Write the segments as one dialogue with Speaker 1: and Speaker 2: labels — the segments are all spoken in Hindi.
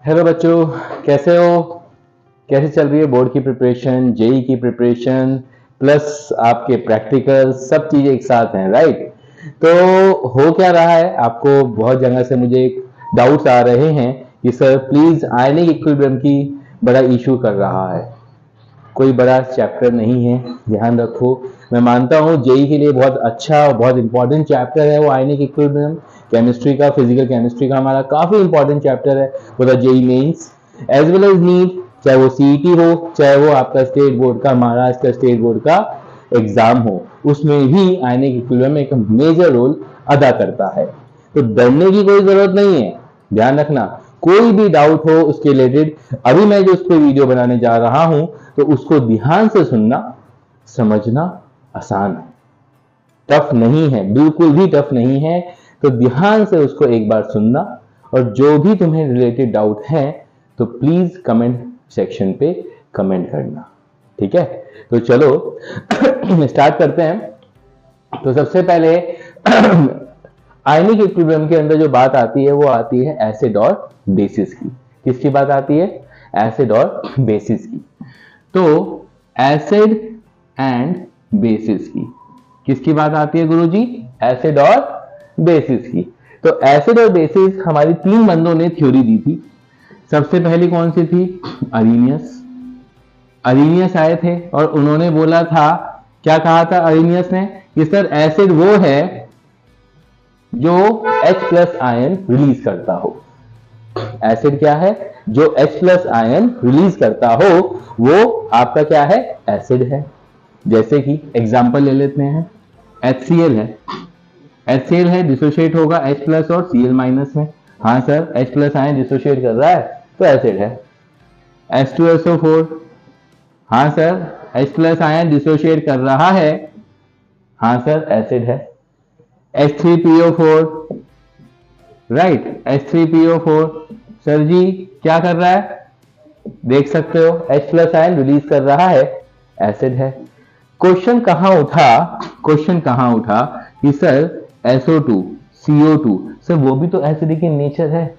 Speaker 1: हेलो बच्चों, कैसे हो? कैसे चल रही है बोर्ड की प्रिपरेशन, जेई की प्रिपरेशन प्लस आपके प्रैक्टिकल, सब चीजें एक साथ हैं, राइट? तो हो क्या रहा है, आपको बहुत जगह से मुझे डाउट्स आ रहे हैं कि सर प्लीज आयनिक इक्विलिब्रियम की बड़ा इशू कर रहा है। कोई बड़ा चैप्टर नहीं है, ध्यान रखो। मैं मानता हूँ जेई के लिए बहुत अच्छा और बहुत इंपॉर्टेंट चैप्टर है वो आयनिक इक्विलिब्रियम। केमिस्ट्री का, फिजिकल केमिस्ट्री का हमारा काफी इंपॉर्टेंट चैप्टर है वो the JEE Mains as well as NEET. चाहे वो सीईटी हो, चाहे वो आपका स्टेट बोर्ड का, महाराष्ट्र का स्टेट बोर्ड का एग्जाम हो, उसमें भी आयनिक इक्विलिब्रियम एक मेजर रोल अदा करता है। तो डरने की कोई जरूरत नहीं है, ध्यान रखना। कोई भी डाउट हो उसके रिलेटेड, अभी मैं जो उस पर वीडियो बनाने जा रहा हूं तो उसको ध्यान से सुनना, समझना आसान है, टफ नहीं है, बिल्कुल भी टफ नहीं है। तो ध्यान से उसको एक बार सुनना, और जो भी तुम्हें रिलेटेड डाउट है तो प्लीज कमेंट सेक्शन पे कमेंट करना, ठीक है? तो चलो स्टार्ट करते हैं। तो सबसे पहले आयनिक इक्विलिब्रियम के अंदर जो बात आती है वो आती है एसिड और बेसिस की। किसकी बात आती है? एसिड और बेसिस की। तो एसिड एंड बेसिस की किसकी बात आती है गुरुजी? एसिड और बेसिस की। तो एसिड और बेसिस हमारी तीन बंदों ने थ्योरी दी थी। सबसे पहली कौन सी थी? अरीनियस। अरीनियस आए थे और उन्होंने बोला था, क्या कहा था अरीनियस ने? कि सर एसिड वो है जो H प्लस आयन रिलीज करता हो। एसिड क्या है? जो H प्लस आयन रिलीज करता हो वो आपका क्या है? एसिड है। जैसे कि एग्जांपल ले लेते हैं, HCl है। HCl है, डिसोशिएट होगा H प्लस और Cl माइनस में। हाँ sir, H plus ion dissociate कर रहा है तो एसिड है। H2SO4, हाँ sir, H plus ion dissociate कर रहा है, हाँ सर, एसिड है। H3PO4, राइट, H3PO4 सर जी क्या कर रहा है? देख सकते हो, H प्लस आयन रिलीज कर रहा है, एसिड है। क्वेश्चन कहां उठा? क्वेश्चन कहां उठा कि सर SO2, CO2, सर वो भी तो एसिडिक इन नेचर है,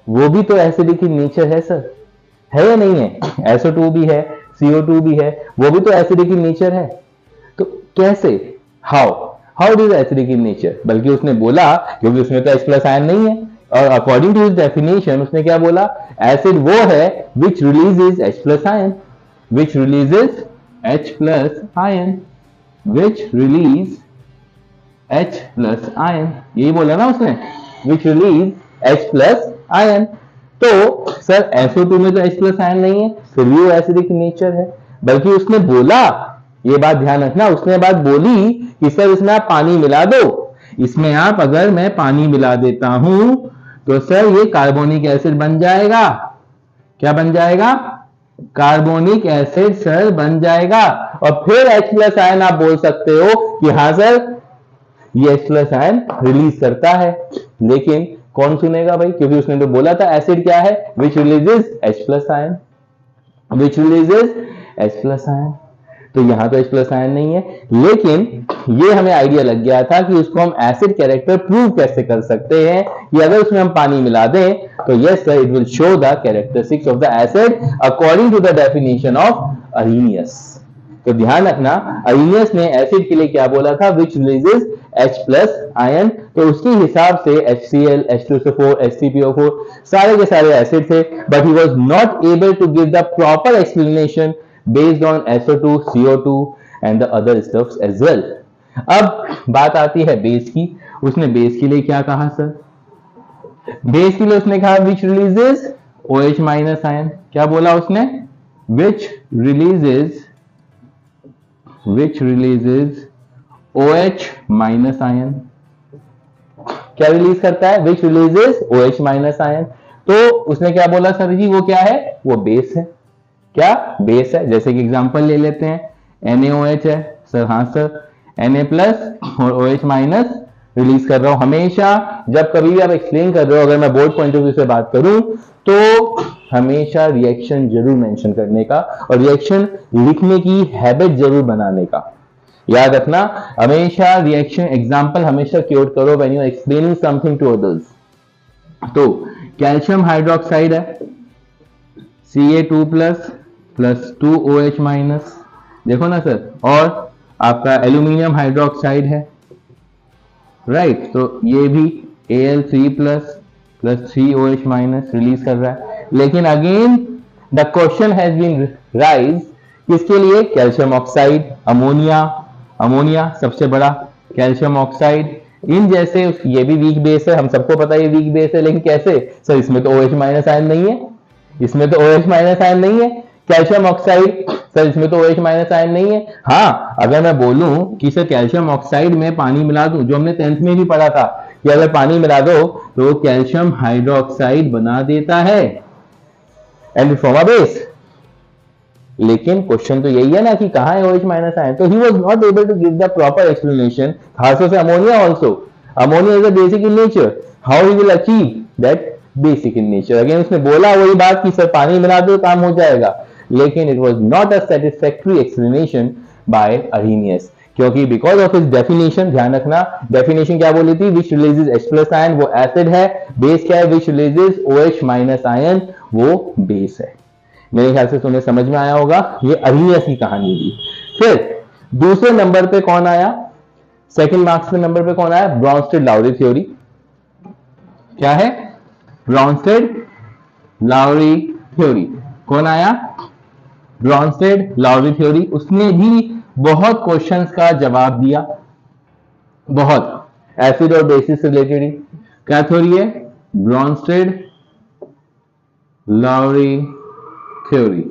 Speaker 1: वो भी तो एसिडिक इन नेचर है सर, है या नहीं है? SO2 भी है, CO2 भी है, वो भी तो एसिडिक इन नेचर है। तो कैसे? How it is acidic in nature? बल्कि उसने बोला, क्योंकि उसमें तो H प्लस आयन नहीं है, और अकॉर्डिंग टू हिज डेफिनेशन उसने क्या बोला? एसिड वो है which releases H plus ion, which releases H plus ion, which release H plus ion, यही बोला ना उसने, which release H plus ion. तो सर SO2 में तो H प्लस आयन नहीं है, फिर भी वो एसिडिक नेचर है। बल्कि उसने बोला, ये बात ध्यान रखना, उसने बात बोली कि सर इसमें आप पानी मिला दो, इसमें आप अगर मैं पानी मिला देता हूं तो सर ये कार्बोनिक एसिड बन जाएगा। क्या बन जाएगा? कार्बोनिक एसिड सर बन जाएगा। और फिर H प्लस आयन आप बोल सकते हो कि हाँ सर ये H प्लस आयन रिलीज करता है। लेकिन कौन सुनेगा भाई? क्योंकि उसने तो बोला था एसिड क्या है? Which releases H plus ion, which releases H plus ion. तो यहां तो H प्लस आयन नहीं है, लेकिन ये हमें आइडिया लग गया था कि उसको हम एसिड कैरेक्टर प्रूव कैसे कर सकते हैं कि अगर उसमें हम पानी मिला दें तो yes sir it will show the characteristics of the acid according to the definition of Arrhenius. तो ध्यान रखना, अरीनियस ने एसिड के लिए क्या बोला था? विच रिलीजेस H प्लस आयन। तो उसके हिसाब से HCl, H2SO4, H3PO4 सारे के सारे एसिड थे, but he was not able to give the proper explanation based on SO2, CO2 and the other stuffs as well. अब बात आती है बेस की। उसने बेस के लिए क्या कहा सर? बेस के लिए उसने कहा which releases OH minus ion। क्या बोला उसने? which releases OH minus ion। क्या रिलीज करता है? which releases OH minus ion। तो उसने क्या बोला सर जी? वो क्या है? वो बेस है। क्या? बेस है। जैसे कि एग्जांपल ले लेते हैं, NaOH है सर, हाँ सर, Na प्लस और OH माइनस रिलीज कर रहा हूं। हमेशा जब कभी भी आप एक्सप्लेन कर रहे हो, अगर मैं बोर्ड पॉइंट ऑफ व्यू से बात करूं तो हमेशा रिएक्शन जरूर मेंशन करने का और रिएक्शन लिखने की हैबिट जरूर बनाने का। याद रखना, हमेशा रिएक्शन एग्जांपल हमेशा क्योर करो when you are explaining something to others. तो कैल्शियम हाइड्रोक्साइड है, Ca2 प्लस 2OH माइनस, देखो ना सर, और आपका एल्यूमिनियम हाइड्रोक्साइड है, राइट, तो ये भी Al3 plus 3OH minus release कर रहा है। लेकिन again the question has been rise, किसके लिए? कैल्शियम ऑक्साइड, अमोनिया सबसे बड़ा, कैल्शियम ऑक्साइड इन जैसे, ये भी वीक बेस है, हम सबको पता है ये वीक बेस है, लेकिन कैसे सर? इसमें तो OH माइनस आयन नहीं है, इसमें तो OH माइनस आयन नहीं है। कैल्शियम ऑक्साइड, सर इसमें तो OH माइनस आयन नहीं है। हाँ, अगर मैं बोलूं कि सर कैल्शियम ऑक्साइड में पानी मिला दूं, जो हमने 10th में भी पढ़ा था कि अगर पानी मिला दो तो कैल्शियम हाइड्रोक्साइड बना देता है एंड फॉर्म अ बेस। लेकिन क्वेश्चन तो यही है ना कि कहां है OH माइनस आयन, तो he was not able to give the proper explanation. खासतौर से ammonia also, ammonia is a basic in nature, how he will achieve that basic in nature. Again उसने बोला वही बात कि सर पानी मिला दो काम हो जाएगा, लेकिन it was not a satisfactory explanation by Arrhenius, क्योंकि बिकॉज ऑफ हिज डेफिनेशन, ध्यान रखना डेफिनेशन क्या बोली थी, विच रिलीजेस H+ आयन वो एसिड है, बेस क्या है, which releases OH minus ion वो बेस है। मेरे ख्याल से तुम्हें समझ में आया होगा, ये अरेनियस की कहानी थी। फिर दूसरे नंबर पे कौन आया, सेकंड मार्क्स के नंबर पे कौन आया, ब्रॉन्स्टेड-लाउरी थ्योरी। क्या है? Brønsted-Lowry theory. कौन आया? Brønsted-Lowry theory. उसने भी बहुत क्वेश्चंस का जवाब दिया, बहुत, एसिड और बेसिस रिलेटेड। क्या थ्योरी है? ब्रॉन्स्टेड-लाउरी थ्योरी,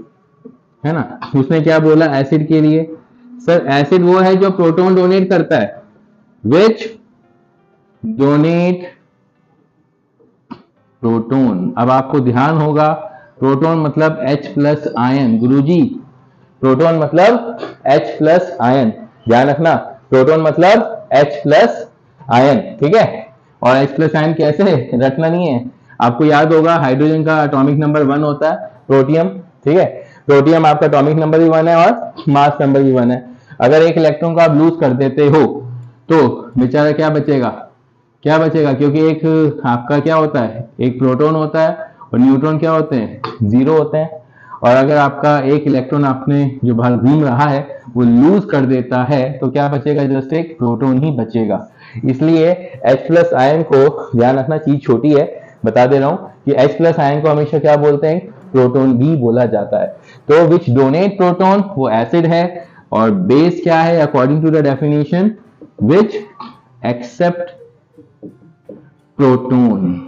Speaker 1: है ना। उसने क्या बोला एसिड के लिए? सर एसिड वो है जो प्रोटॉन डोनेट करता है, विच डोनेट प्रोटॉन। अब आपको ध्यान होगा, प्रोटॉन मतलब H+ आयन, गुरुजी, प्रोटॉन मतलब H+ आयन, ध्यान रखना, प्रोटॉन मतलब H+ आयन, ठीक है। और H+ आयन कैसे रटना नहीं है, आपको याद होगा हाइड्रोजन का एटॉमिक नंबर 1 होता है, प्रोटियम, ठीक है। प्रोटियम आपका एटॉमिक नंबर भी 1 है और मास नंबर भी 1 है। अगर एक इलेक्ट्रॉन को आप लूज कर देते हो तो बेचारा क्या बचेगा, क्या बचेगा, क्योंकि एक आपका क्या होता है, एक प्रोटॉन होता है और न्यूट्रॉन क्या होते हैं, 0 होते हैं। और अगर आपका एक इलेक्ट्रॉन आपने जो बाहर घूम रहा है वो लूज कर देता है तो क्या बचेगा, जस्ट एक प्रोटॉन ही बचेगा। इसलिए H+ आयन को ध्यान रखना, चीज छोटी है, बता दे रहा हूं कि H+ आयन को हमेशा क्या बोलते हैं, प्रोटॉन भी बोला जाता है। तो विच डोनेट प्रोटॉन वो एसिड है, और बेस क्या है according to the definition, which accept proton,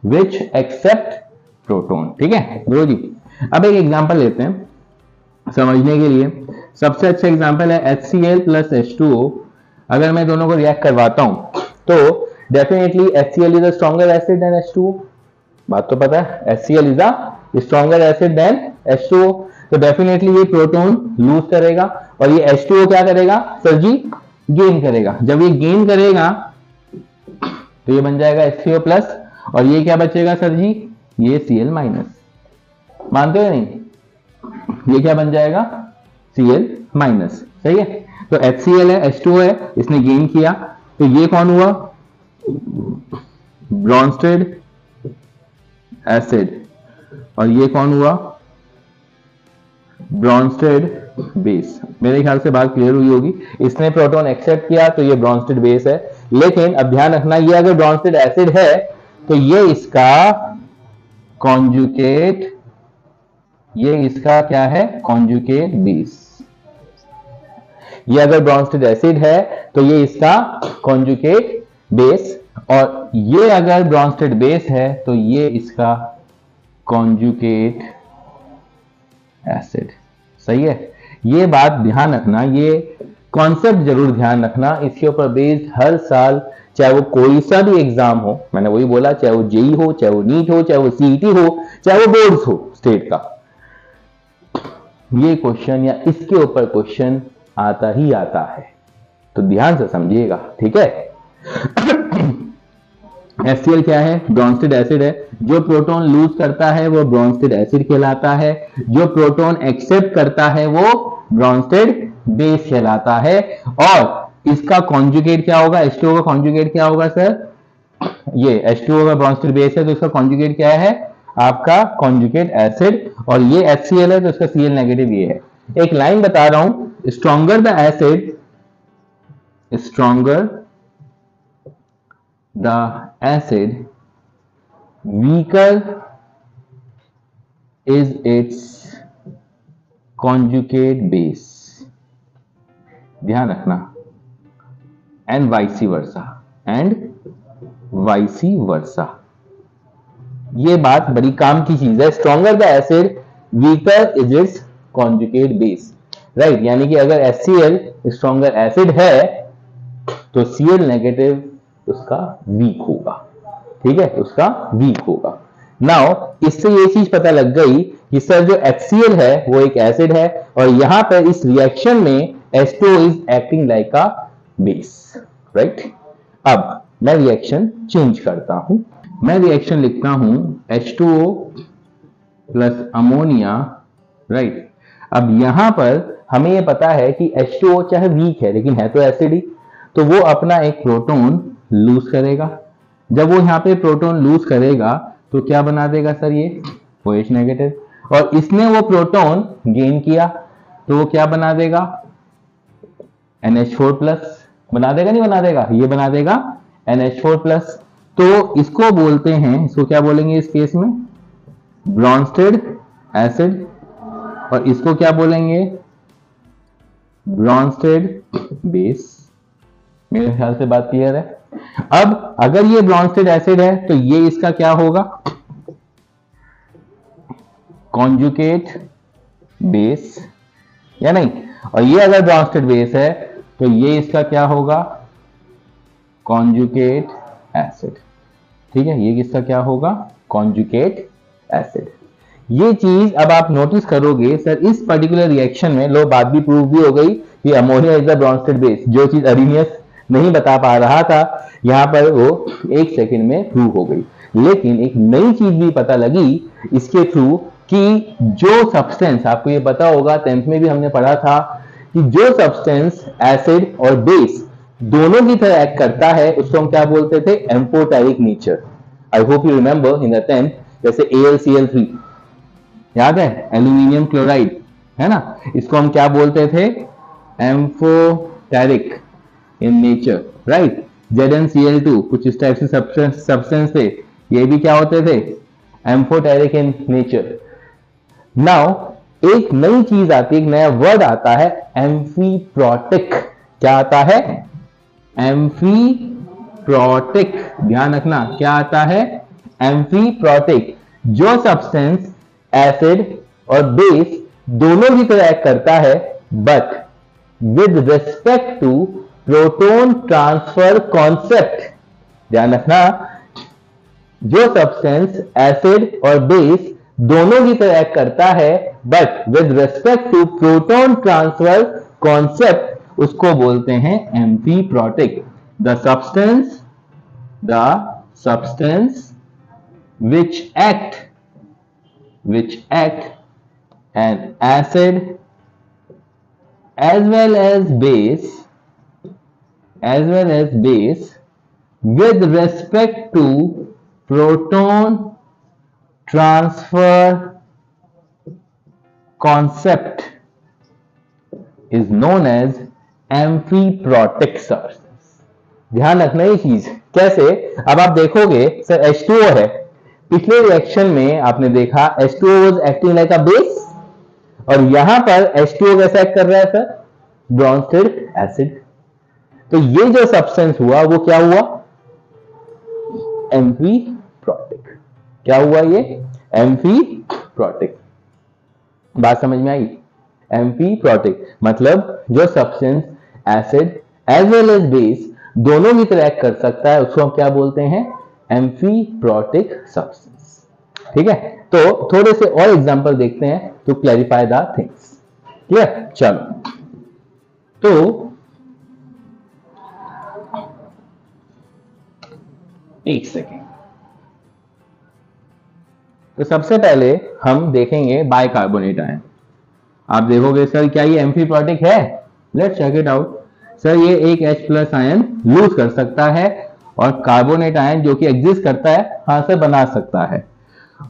Speaker 1: which accept proton, ठीक है गुरु जी। अब एक एग्जांपल लेते हैं समझने के लिए। सबसे अच्छा एग्जांपल है HCl प्लस H2O। अगर मैं दोनों को रिएक्ट करवाता हूं तो definitely HCl is a stronger acid than H2O, बात तो पता है, HCl is a stronger acid than H2O। तो डेफिनेटली ये प्रोटॉन लूज करेगा और ये H2O क्या करेगा सर जी, गेन करेगा। जब ये गेन करेगा तो ये बन जाएगा HCO प्लस, और ये क्या बचेगा सर जी, ये Cl माइनस, मानते हो नहीं, ये क्या बन जाएगा, Cl माइनस, सही है। तो HCl है, H2O है, इसने गेन किया, तो ये कौन हुआ, ब्रॉन्स्टेड एसिड, और ये कौन हुआ, ब्रॉन्स्टेड बेस। मेरे ख्याल से बात क्लियर हुई होगी। इसने प्रोटॉन एक्सेप्ट किया तो ये ब्रॉन्स्टेड बेस है। लेकिन अब ध्यान रखना, ये अगर ब्रॉन्स्टेड एसिड है तो ये इसका कॉन्जुगेट, ये इसका क्या है, कॉन्जुगेट बेस। ये अगर ब्रॉन्स्टेड एसिड है तो ये इसका कॉन्जुगेट बेस, और ये अगर ब्रॉन्स्टेड बेस है तो ये इसका कॉन्जुगेट एसिड, सही है। ये बात ध्यान रखना, ये कॉन्सेप्ट जरूर ध्यान रखना। इसके ऊपर बेस्ड हर साल, चाहे वो कोई सा भी एग्जाम हो, मैंने वही बोला, चाहे वो जेई हो, चाहे वो नीट हो, चाहे वो सीईटी हो, चाहे वो बोर्ड्स हो स्टेट का, ये क्वेश्चन या इसके ऊपर क्वेश्चन आता ही आता है, तो ध्यान से समझिएगा, ठीक है। HCl क्या है, ब्रॉन्स्टेड एसिड है। जो प्रोटॉन लूज करता है वो ब्रॉन्स्टेड एसिड कहलाता है, जो प्रोटॉन एक्सेप्ट करता है वो ब्रॉन्स्टेड बेस कहलाता है। और इसका कॉन्जुगेट क्या होगा, H2O का कॉन्जुगेट क्या होगा सर, ये H2O का ब्रॉन्स्टेड बेस है तो इसका कॉन्जुगेट क्या है, आपका कॉन्जुगेट एसिड, और ये HCl है तो इसका Cl नेगेटिव ये है। एक लाइन बता रहा हूं, stronger the acid, stronger the acid weaker is it's conjugate base, ध्यान रखना, एंड वाइसी वर्सा, एंड वाइसी वर्सा। ये बात बड़ी काम की चीज है। Stronger the acid weaker is it's conjugate base, right. यानी कि अगर HCl स्ट्रॉन्गर एसिड है तो Cl नेगेटिव उसका वीक होगा, ठीक है, उसका वीक होगा। नाउ इससे ये चीज पता लग गई कि सर जो HCl है वो एक एसिड है, और यहां पर इस रिएक्शन में H2O is acting like a base, right. अब मैं रिएक्शन चेंज करता हूं, मैं रिएक्शन लिखता हूं H2O प्लस अमोनिया, राइट। अब यहां पर हमें यह पता है कि H2O चाहे वीक है लेकिन है तो एसिड ही, तो वो अपना एक प्रोटॉन लूज करेगा। जब वो यहाँ पे प्रोटॉन लूज करेगा तो क्या बना देगा सर, ये OH नेगेटिव, और इसने वो प्रोटॉन गेन किया तो वो क्या बना देगा, NH4 प्लस बना देगा, नहीं बना देगा, ये बना देगा NH4 प्लस। तो इसको बोलते हैं, इसको क्या बोलेंगे इस केस में, ब्रॉन्स्टेड एसिड, और इसको क्या बोलेंगे, ब्रॉन्स्टेड बेस। मेरे ख्याल से बात क्लियर है। अब अगर ये ब्रॉन्स्टेड एसिड है तो ये इसका क्या होगा, कॉन्जुगेट बेस, या नहीं, और ये अगर ब्रॉन्स्टेड बेस है तो ये इसका क्या होगा, कॉन्जुगेट एसिड, ठीक है, ये किसका क्या होगा, कॉन्जुगेट एसिड। ये चीज अब आप नोटिस करोगे सर इस पर्टिकुलर रिएक्शन में, लो बात भी प्रूव भी हो गई कि ammonia is the Brønsted base, जो चीज अरीनियस नहीं बता पा रहा था यहां पर वो 1 सेकंड में प्रूव हो गई। लेकिन एक नई चीज भी पता लगी इसके थ्रू कि जो सब्सटेंस, आपको ये पता होगा 10th में भी हमने पढ़ा था कि जो सब्सटेंस एसिड और बेस दोनों की तरह एक्ट करता है उसको हम क्या बोलते थे, amphoteric nature. I hope you remember in the 10th, जैसे AlCl3 याद है, एल्यूमिनियम क्लोराइड, है ना, इसको हम क्या बोलते थे, amphoteric in nature, right. ZnCl2 कुछ इस टाइप से सब्सटेंस थे, ये भी क्या होते थे, एम्फोटेरिक इन नेचर। नाउ एक नई चीज आती है, एक नया वर्ड आता है, एम्फीप्रोटिक। क्या आता है, एम्फीप्रोटिक, ध्यान रखना, क्या आता है, एम्फीप्रोटिक। जो सब्सटेंस एसिड और बेस दोनों की तरह एक्ट करता है but with respect to proton transfer concept, ध्यान रखना, जो सब्सटेंस एसिड और बेस दोनों की तरह एक्ट करता है but with respect to proton transfer concept, उसको बोलते हैं amphiprotic. The substance which act an acid as well as base with respect to proton transfer concept is known as amphiprotic substance। ध्यान रखना ये चीज कैसे, अब आप देखोगे सर H2O है, पिछले रिएक्शन में आपने देखा H2O was acting like a base, और यहां पर H2O कैसे एक्ट कर रहा है सर, ब्रॉन्स्टेड एसिड। तो ये जो सब्सटेंस हुआ वो क्या हुआ, एम्फीप्रोटिक। क्या हुआ ये, एम्फीप्रोटिक। बात समझ में आई, एम्फीप्रोटिक मतलब जो substance acid as well as base दोनों की तरह एक्ट कर सकता है उसको हम क्या बोलते हैं, एम्फीप्रोटिक सब्सटेंस। ठीक है, तो थोड़े से और एग्जांपल देखते हैं to clarify the things. Clear, चलो तो एक सेकेंड, तो सबसे पहले हम देखेंगे बाइकार्बोनेट आयन। आप देखोगे सर क्या ये एम्फीप्रोटिक है, let's check it out. Sir ये एक H+ आयन लूज कर सकता है और कार्बोनेट आयन जो कि एग्जिस्ट करता है, हाँ सर बना सकता है।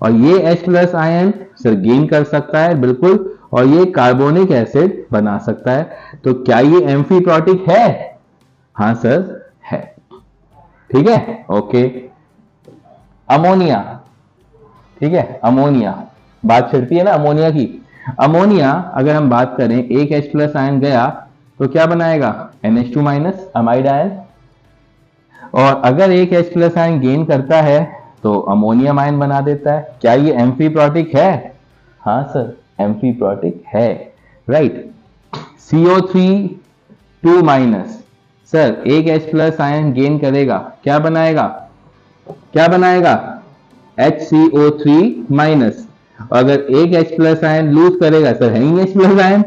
Speaker 1: और ये H plus ion sir gain कर सकता है बिल्कुल, और ये कार्बोनिक एसिड बना सकता है। तो क्या ये एम्फीप्रॉटिक है? हाँ सर है। ठीक है, ओके। अमोनिया, ठीक है, अमोनिया बात छिड़ती है ना अमोनिया की। अमोनिया अगर हम बात करें, एक H प्लस आयन गया तो क्या बनाएगा? NH2 minus amide ion. और अगर एक H प्लस आयन गेन करता है तो अमोनियम आयन बना देता है। क्या ये एम्फीप्रॉटिक है? हाँ सर एम्फीप्रॉटिक है, राइट। CO3 2 माइनस, सर एक H प्लस आयन गेन करेगा, क्या बनाएगा? क्या बनाएगा? HCO3 minus. अगर एक H प्लस आयन लूज करेगा, सर है ही H प्लस आयन,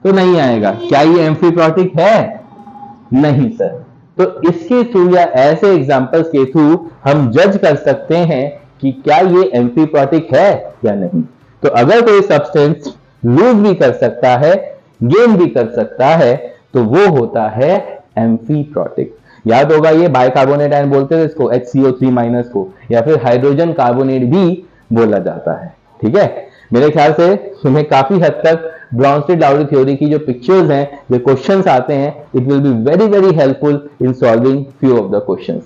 Speaker 1: तो नहीं आएगा। क्या ये एम्फीप्रॉटिक है? नहीं सर। तो इसके थ्रू या ऐसे एग्जांपल्स के थ्रू हम जज कर सकते हैं कि क्या ये एम्फीप्रॉटिक है या नहीं। तो अगर कोई सब्सटेंस लूज भी कर सकता है, गेन भी कर सकता है, तो वो होता है एम्फीप्रॉटिक। याद होगा ये बाइकार्बोनेट आयन बोलते थे इसको, HCO3 माइनस को, या फिर हाइड्रोजन कार्बोनेट भी बोला जाता है। ठीक है, मेरे ख्याल से तुम्हें काफी हद तक ब्राउनस्टेड-लाउरी थ्योरी की जो पिक्चर्स हैं, जो क्वेश्चंस आते हैं, it will be very very helpful in solving few of the questions,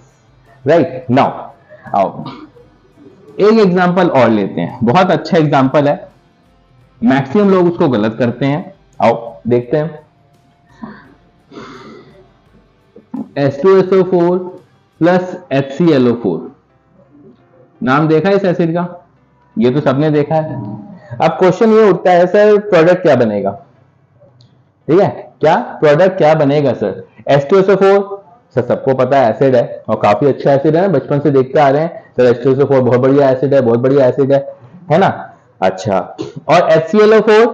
Speaker 1: right. Now आओ एक एग्जांपल और लेते हैं, बहुत अच्छा एग्जांपल है, मैक्सिमम लोग उसको गलत करते हैं। आओ देखते हैं। H2SO4 प्लस HClO4, नाम देखा है इस एसिड का? ये तो सबने देखा है। अब क्वेश्चन ये उठता है, सर प्रोडक्ट क्या बनेगा? ठीक है, क्या प्रोडक्ट क्या बनेगा सर? H2SO4 सर सबको पता है एसिड है, और काफी अच्छा एसिड है, बचपन से देखते आ रहे हैं सर H2SO4 बहुत बढ़िया एसिड है, बहुत बढ़िया एसिड है ना? अच्छा, और HClO4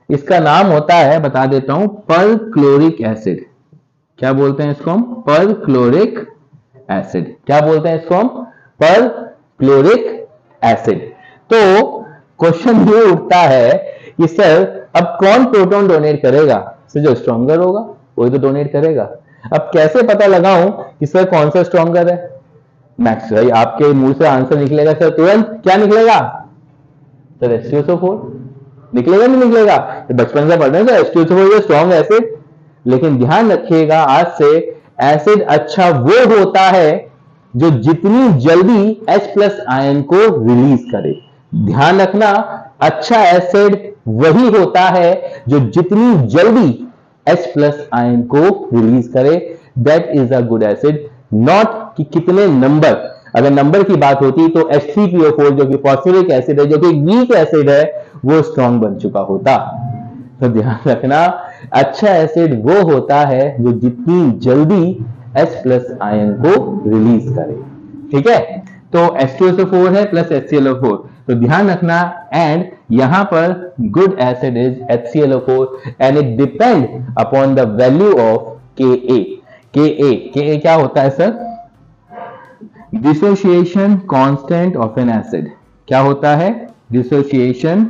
Speaker 1: इसका नाम होता है, बता देता हूं, परक्लोरिक एसिड। क्या बोलते हैं इसको हम? Perchloric acid. क्या बोलते हैं इसको हम? Perchloric acid. तो क्वेश्चन ये उठता है कि सर अब कौन प्रोटॉन डोनेट करेगा? सर जो स्ट्रॉन्गर होगा वही तो डोनेट करेगा। अब कैसे पता लगाऊं कि सर कौन सा स्ट्रॉन्गर है? मैक्स भाई आपके मुंह से आंसर निकलेगा सर तुरंत, क्या निकलेगा? सर H2SO4 निकलेगा, नहीं निकलेगा? बचपन से पढ़ रहे हैं H2SO4 स्ट्रॉन्ग एसिड, लेकिन ध्यान रखिएगा आज से, एसिड अच्छा वो होता है जो जितनी जल्दी H प्लस आयन को रिलीज करे। ध्यान रखना, अच्छा एसिड वही होता है जो जितनी जल्दी H प्लस आयन को रिलीज करे, that is a good acid. Not कि कितने नंबर, अगर नंबर की बात होती तो H3PO4 जो कि फॉस्फोरिक एसिड है, जो कि वीक एसिड है, वो स्ट्रॉन्ग बन चुका होता। तो ध्यान रखना, अच्छा एसिड वो होता है जो जितनी जल्दी H प्लस आयन को रिलीज करे। ठीक है, तो H2SO4 है प्लस HClO4, तो ध्यान रखना, एंड यहां पर good acid is HClO4 and it depend upon the value of Ka। Ka क्या होता है sir? Dissociation constant of N acid. क्या होता है? Dissociation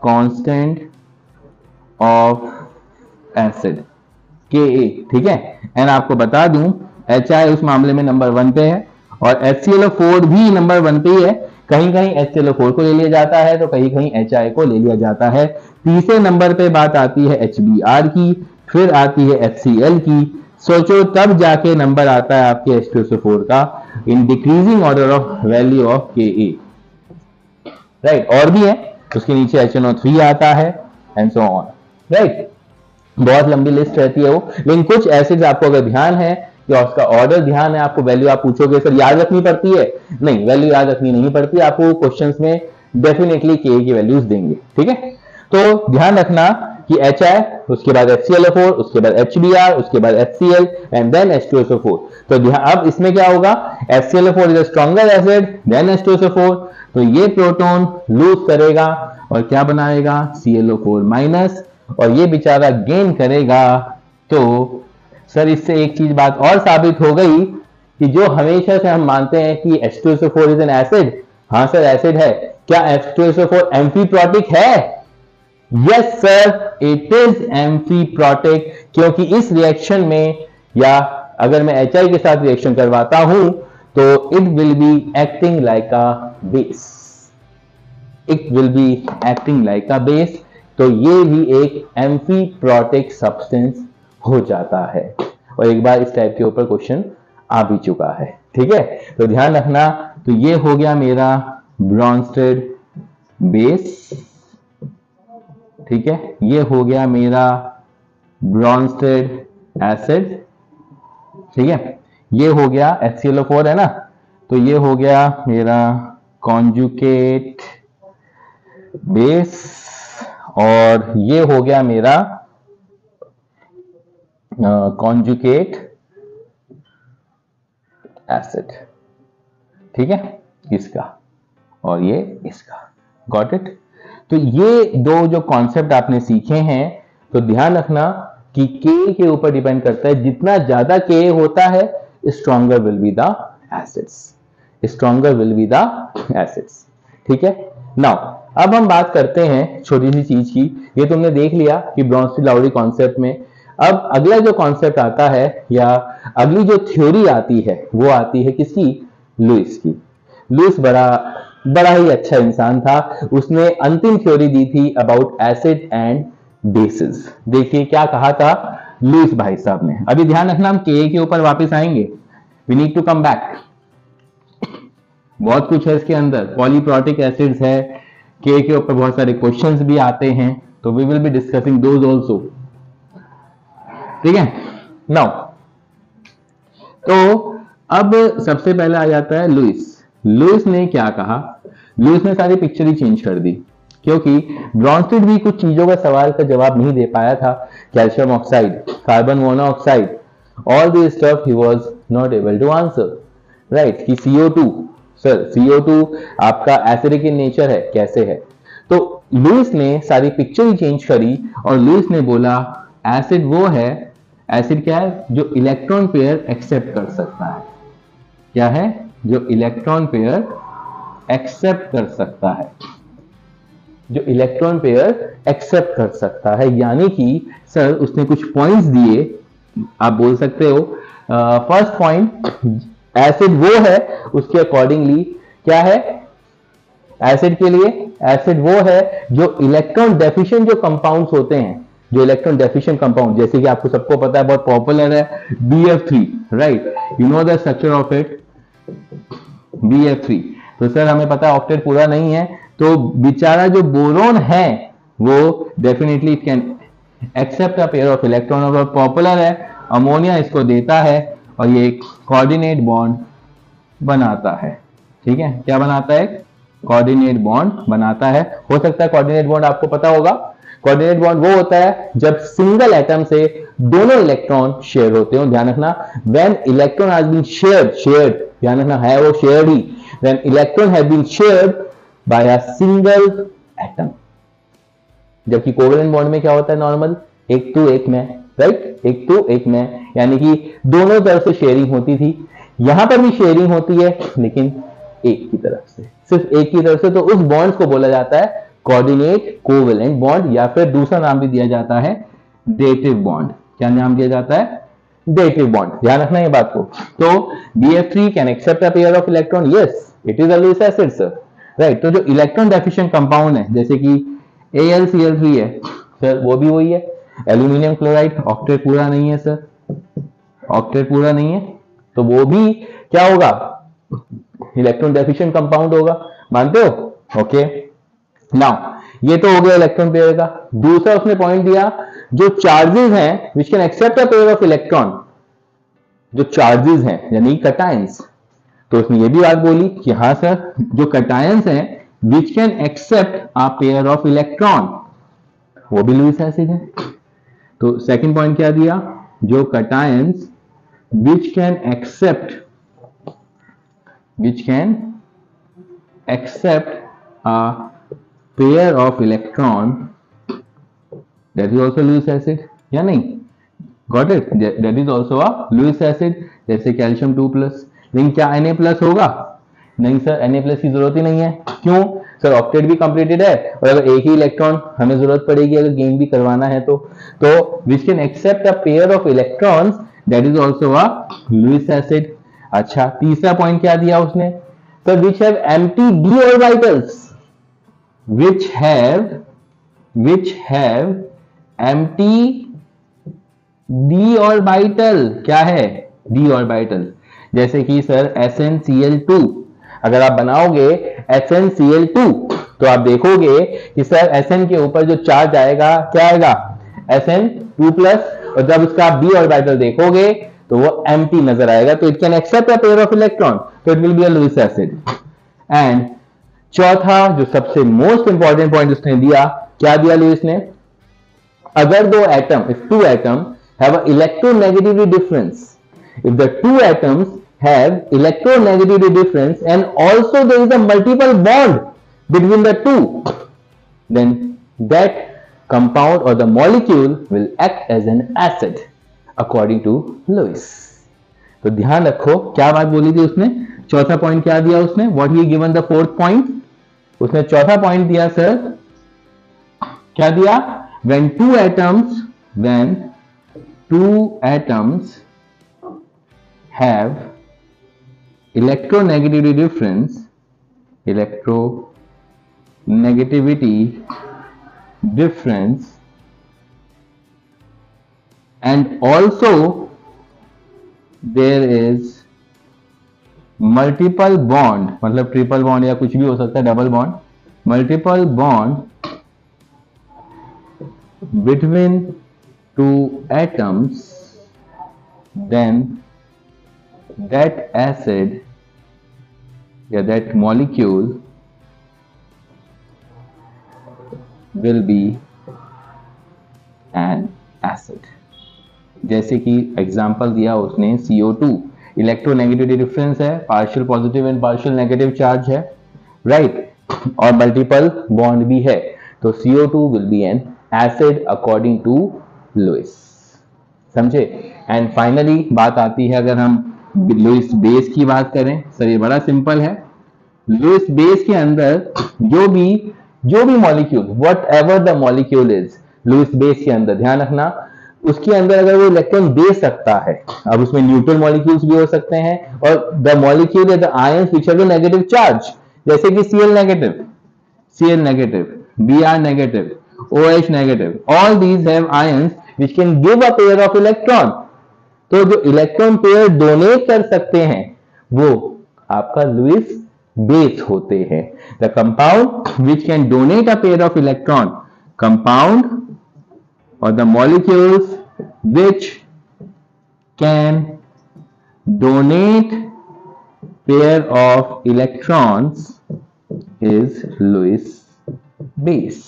Speaker 1: constant of acid, Ka। ठीक है, एंड आपको बता दूं HI उस मामले में नंबर 1 पे है, और HClO4 भी नंबर 1 पे ही है। कहीं कहीं HClO4 को ले लिया जाता है, तो कहीं कहीं HI को ले लिया जाता है। तीसरे नंबर पे बात आती है HBr की, फिर आती है HCl की। सोचो तब जाके नंबर आता है आपके H2SO4 का in decreasing order of value of Ka, right. और भी है, उसके नीचे HNO3 आता है एंड सो ऑन, राइट। बहुत लंबी लिस्ट रहती है वो, लेकिन कुछ एसिड्स आपको अगर ध्यान है या उसका ऑर्डर ध्यान है, आपको वैल्यू आप पूछोगे सर याद रखनी पड़ती है? नहीं, वैल्यू याद रखनी नहीं पड़ती, आपको क्वेश्चंस में डेफिनेटली Ka की वैल्यूज देंगे। ठीक है, तो ध्यान रखना कि HI, उसके बाद HClO4, उसके बाद HBr, उसके बाद HCl एंड देन H2SO4। तो अब इसमें क्या होगा? HClO4 is a stronger acid than H2SO4, तो ये प्रोटॉन लूज करेगा और क्या बनाएगा? ClO4 माइनस, और ये बेचारा गेन करेगा। तो सर इससे एक चीज बात और साबित हो गई कि जो हमेशा से हम मानते हैं कि H2SO4 इज एन एसिड, हाँ सर एसिड है। क्या H2SO4 एम्फीप्रॉटिक है? यस सर, इट इज एम्फीप्रॉटिक, क्योंकि इस रिएक्शन में, या अगर मैं HI के साथ रिएक्शन करवाता हूं, तो it will be acting like a base. It will be acting like a base, तो ये भी एक एम्फीप्रोटिक सब्सटेंस हो जाता है। और एक बार इस टाइप के ऊपर क्वेश्चन आ भी चुका है, ठीक है। तो ध्यान रखना, तो ये हो गया मेरा ब्रॉन्स्टेड बेस, ठीक है। ये हो गया मेरा ब्रॉन्स्टेड एसिड, ठीक है। ये हो गया HClO4 है ना, तो ये हो गया मेरा कॉन्जुगेट बेस, और ये हो गया मेरा कॉन्जुगेट एसिड, ठीक है, इसका और ये इसका। Got it. तो ये दो जो कॉन्सेप्ट आपने सीखे हैं, तो ध्यान रखना कि के ऊपर डिपेंड करता है, जितना ज्यादा के होता है stronger will be the acids, stronger will be the acids, ठीक है। नाउ अब हम बात करते हैं छोटी सी चीज की। ये तुमने देख लिया कि ब्रॉन्स्टेड-लाउरी कॉन्सेप्ट में। अब अगला जो कॉन्सेप्ट आता है या अगली जो थ्योरी आती है वो आती है किसकी? लुईस की। लुईस बड़ा ही अच्छा इंसान था। उसने अंतिम थ्योरी दी थी अबाउट एसिड एंड बेसिस। देखिए क्या कहा था लुईस भाई साहब ने। अभी ध्यान रखना, हम के ऊपर वापस आएंगे, we need to come back. बहुत कुछ है इसके अंदर, पॉलीप्रोटिक एसिड्स है, के ऊपर बहुत सारे क्वेश्चंस भी आते हैं, तो we will be discussing those also, ठीक है। नाउ तो अब सबसे पहले आ जाता है लुईस। लुईस ने क्या कहा? लुईस ने सारी पिक्चर ही चेंज कर दी, क्योंकि ब्रॉन्स्टेड भी कुछ चीजों का सवाल का जवाब नहीं दे पाया था। Calcium oxide, carbon monoxide, all this stuff he was not able to answer, right. कि CO2, सर CO2 आपका एसिडिक इन नेचर है, कैसे है? तो लुईस ने सारी पिक्चर ही चेंज करी और लुईस ने बोला एसिड वो है, एसिड क्या है? जो इलेक्ट्रॉन पेयर एक्सेप्ट कर सकता है। क्या है? जो इलेक्ट्रॉन पेयर एक्सेप्ट कर सकता है, जो इलेक्ट्रॉन पेयर एक्सेप्ट कर सकता है। यानी कि सर उसने कुछ पॉइंट्स दिए, आप बोल सकते हो फर्स्ट पॉइंट, एसिड वो है, उसके अकॉर्डिंगली क्या है एसिड के लिए? एसिड वो है जो इलेक्ट्रॉन डेफिशिएंट जो कंपाउंड्स होते हैं, जो इलेक्ट्रॉन डेफिशिएंट कंपाउंड, जैसे कि आपको सबको पता है, बहुत पॉपुलर है BF3, right. You know the structure of it, BF3। तो सर हमें पता है ऑक्टेट पूरा नहीं है, तो बेचारा जो बोरोन है वो definitely it can accept a pair of electron, और पॉपुलर है। अमोनिया इसको देता है और ये एक कोऑर्डिनेट बॉन्ड बनाता है, ठीक है। क्या बनाता है? कोऑर्डिनेट बॉन्ड बनाता है। हो सकता है कोऑर्डिनेट बॉन्ड आपको पता होगा, कोऑर्डिनेट बॉन्ड वो होता है जब सिंगल एटम से दोनों इलेक्ट्रॉन शेयर होते हो। ध्यान रखना, when electron has been shared, ध्यान रखना है वो शेयर्ड ही, when electron have been shared by a single atom. जबकि कोवेलेंट बॉन्ड में क्या होता है? नॉर्मल एक टू एक में, राइट, एक टू एक में, यानी कि दोनों तरफ से शेयरिंग होती थी। यहां पर भी शेयरिंग होती है, लेकिन एक की तरफ से, सिर्फ एक की तरफ से। तो उस बॉन्ड्स को बोला जाता है कोऑर्डिनेट कोवेलेंट बॉन्ड, या फिर दूसरा नाम भी दिया जाता है डेटिव बॉन्ड। क्या नाम दिया जाता है? Dative bond. ध्यान रखना ये बात को। तो BF3 can accept a pair of electron, yes it is a Lewis acid sir, right. तो जो इलेक्ट्रॉन डेफिशिएंट कंपाउंड है, जैसे कि AlCl3 है सर, वो भी वही है। एल्यूमिनियम क्लोराइड, ऑक्टेट पूरा नहीं है सर, ऑक्टेट पूरा नहीं है, तो वो भी क्या होगा? इलेक्ट्रॉन डेफिशिएंट कंपाउंड होगा। मानते हो? ओके। नाउ ये तो हो गया इलेक्ट्रॉन पेयर का। दूसरा उसने पॉइंट दिया, जो चार्जेस हैं which can accept a pair of electron, जो चार्जेस हैं यानी कटायंस, तो उसने ये भी बात बोली कि हाँ सर, जो कटायंस हैं which can accept a pair of electron, वो भी लुईस एसिड है। तो सेकंड पॉइंट क्या दिया? जो cations which can accept a pair of electron, that is also Lewis acid, या नहीं? Got it? That is also a Lewis acid, जैसे कैल्शियम 2+। लेकिन क्या Na+ होगा? नहीं सर, Na+ की जरूरत ही नहीं है। क्यों सर? ऑक्टेट भी कंप्लीटेड है, और अगर एक ही इलेक्ट्रॉन हमें जरूरत पड़ेगी अगर गेन भी करवाना है तो which can accept a pair of electrons, that is also a Lewis acid. अच्छा, तीसरा पॉइंट क्या दिया उसने? Sir which have empty d orbitals, which have empty d orbital. क्या है? d orbital. जैसे कि सर SnCl2, अगर आप बनाओगे SnCl2 तो आप देखोगे कि सर Sn के ऊपर जो चार्ज आएगा क्या आएगा? Sn2 प्लस, और जब उसका आप d ऑर्बिटल देखोगे तो वो एम्प्टी नजर आएगा, तो it can accept a pair of electron, तो it will be a Lewis acid. And चौथा जो सबसे मोस्ट इंपॉर्टेंट पॉइंट उसने दिया, क्या दिया लुईस ने? अगर दो atom, if two atoms have an electronegativity difference, if the two atoms have electronegativity difference and also there is a multiple bond between the two, then that compound or the molecule will act as an acid according to Lewis। तो ध्यान रखो क्या बात बोली थी उसने, चौथा पॉइंट क्या दिया उसने, what he given the fourth point, उसने चौथा पॉइंट दिया सर, क्या दिया? when two atoms have electronegativity difference and also there is multiple bond, मतलब ट्रिपल बॉन्ड या कुछ भी हो सकता है, double bond, multiple bond between two atoms, then that acid या that molecule will be an acid। जैसे कि एग्जांपल दिया उसने CO2, इलेक्ट्रोनेगेटिविटी डिफरेंस है, partial positive and partial negative charge है, राइट, और मल्टीपल बॉन्ड भी है, तो CO2 will be an acid according to Lewis. समझे? एंड फाइनली बात आती है, अगर हम लुईस बेस की बात करें, सर ये बड़ा सिंपल है, लुईस बेस के अंदर जो भी molecule, whatever the molecule is, Lewis base के अंदर ध्यान रखना, उसके अंदर अगर वो इलेक्ट्रॉन दे सकता है, अब उसमें न्यूट्रल मॉलिक्यूल्स भी हो सकते हैं, और the molecule the ions which have negative charge, जैसे कि Cl negative, Br negative, OH negative, all these have ions which can give a pair of electron. तो जो इलेक्ट्रॉन पेयर डोनेट कर सकते हैं वो आपका लुईस बेस होते हैं। The compound which can donate a pair of electron, compound or the molecules which can donate pair of electrons is Lewis base।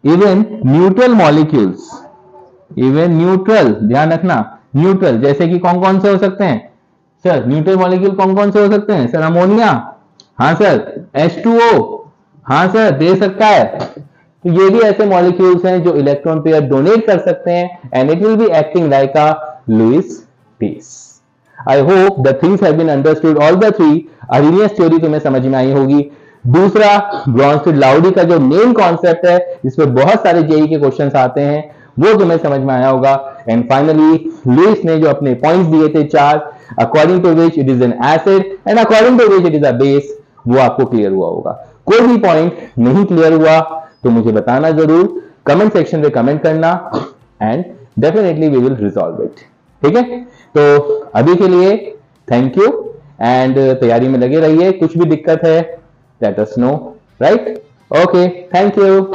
Speaker 1: even neutral molecules, even neutral, ध्यान रखना, न्यूट्रल जैसे कि कौन कौन से हो सकते हैं सर? न्यूट्रल मॉलिक्यूल कौन कौन से हो सकते हैं सर? अमोनिया, हाँ सर, H2O, हाँ सर, दे सकता है, तो ये भी ऐसे मॉलिक्यूल्स हैं जो इलेक्ट्रॉन पेयर डोनेट कर सकते हैं, and it will be acting like a Lewis base. I hope the things have been understood, all the three. Arrhenius theory तुम्हें समझ में आई होगी। दूसरा, ब्रॉन्स्टेड-लाउडी का जो मेन कॉन्सेप्ट है, जिसमें बहुत सारे जेई के क्वेश्चंस आते हैं, वो तुम्हें समझ में आया होगा। एंड फाइनली लुईस ने जो अपने पॉइंट्स दिए थे 4, according to which it is an acid and according to which it is a base, वो आपको क्लियर हुआ होगा। कोई भी पॉइंट नहीं क्लियर हुआ तो मुझे बताना जरूर, कमेंट सेक्शन में कमेंट करना, and definitely we will resolve it. ठीक है, तो अभी के लिए थैंक यू, एंड तैयारी में लगे रहिए। कुछ भी दिक्कत है let us know, right? Okay, thank you.